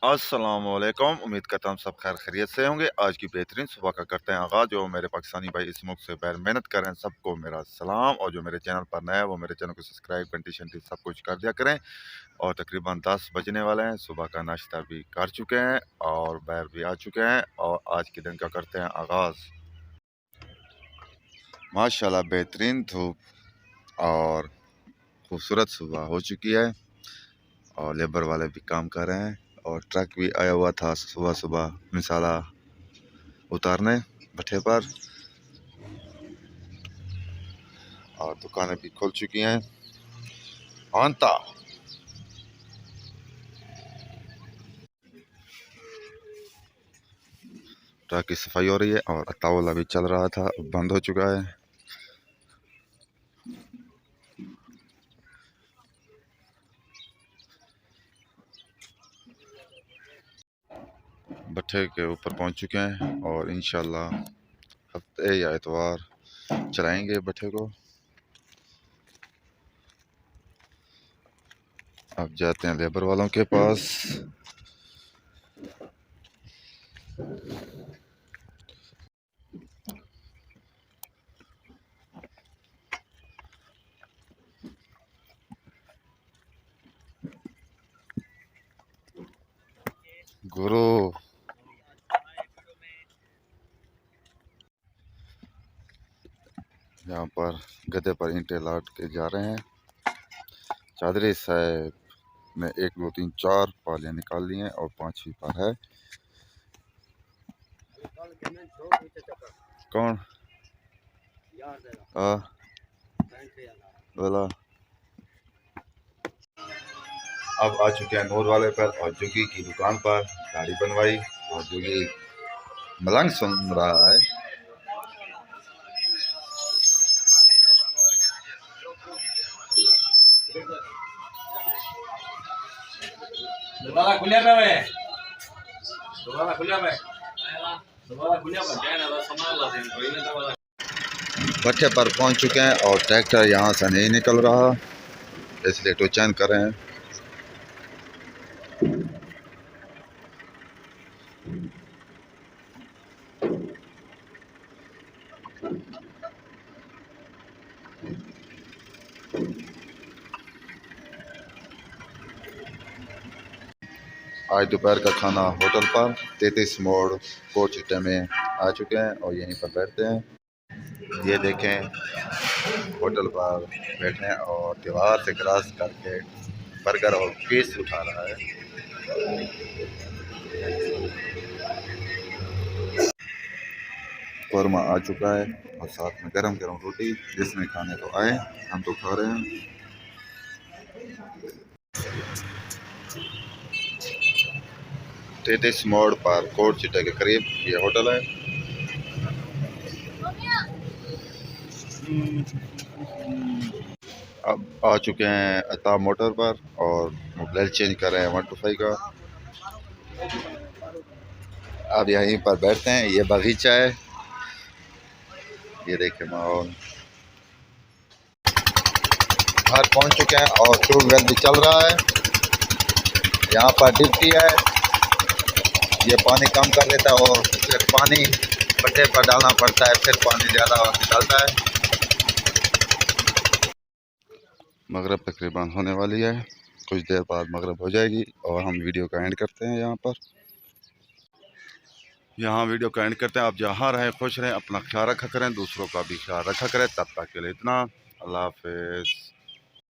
अस्सलामुअलैकुम। उम्मीद करता हूँ सब खैर खैरियत से होंगे। आज की बेहतरीन सुबह का करते हैं आगाज़। जो मेरे पाकिस्तानी भाई इस मुल्क से बैर मेहनत कर रहे हैं सबको मेरा सलाम, और जो मेरे चैनल पर नया है वो मेरे चैनल को सब्सक्राइब घंटी शंटी सब कुछ कर दिया करें। और तकरीबन 10 बजने वाले हैं, सुबह का नाश्ता भी कर चुके हैं और बैर भी आ चुके हैं, और आज के दिन का करते हैं आगाज़। माशाल्लाह बेहतरीन धूप और खूबसूरत सुबह हो चुकी है, और लेबर वाले भी काम कर रहे हैं, और ट्रक भी आया हुआ था सुबह सुबह मिसाला उतारने भट्ठे पर, और दुकानें भी खुल चुकी हैं। आंता ट्रक की सफाई हो रही है, और अतावला भी चल रहा था, अब बंद हो चुका है। भट्ठे के ऊपर पहुंच चुके हैं, और इंशाल्लाह हफ्ते या इतवार चलाएंगे भट्ठे को। अब जाते हैं लेबर वालों के पास। गुरु यहाँ पर गधे पर ईंटें लाद के जा रहे हैं। चादरी साहब ने 1 2 3 4 पालियाँ निकाल ली हैं, और 5वीं पर है। कौन बोला? अब आ चुके हैं नूर वाले पर, और जुगी की दुकान पर गाड़ी बनवाई, और जुगी मलंग सुन रहा है। भट्ठे पर पहुंच चुके हैं, और ट्रैक्टर यहां से नहीं निकल रहा, इसलिए टोचन कर रहे हैं। आज दोपहर का खाना होटल पर 33 मोड़ कोच चिट्टे में आ चुके हैं, और यहीं पर बैठते हैं। ये देखें होटल पर बैठे हैं, और दीवार से क्रॉस करके बर्गर और पीस उठा रहा है। कौरमा आ चुका है, और साथ में गरम गरम रोटी, जिसमें खाने तो आए, हम तो खा रहे हैं। 33 मोड़ पर कोट चिट्टे के करीब ये होटल है। अब आ चुके हैं अता मोटर पर, और मोबाइल चेंज कर रहे हैं 125 का। अब यहीं पर बैठते हैं, ये बगीचा है, ये देखिए माहौल। घर पहुंच चुके हैं, और ट्यूबवेल भी चल रहा है। यहाँ पर डिप्टी है, ये पानी कम कर देता है, और फिर पानी भट्ठे पर डालना पड़ता है, फिर पानी ज़्यादा निकलता है। मगरिब तकरीबन होने वाली है, कुछ देर बाद मगरिब हो जाएगी, और हम वीडियो का एंड करते हैं यहाँ वीडियो का एंड करते हैं। आप जहाँ रहें खुश रहें, अपना ख्याल रखा करें, दूसरों का भी ख्याल रखा करें। तब तक के लिए इतना, अल्लाह हाफिज़।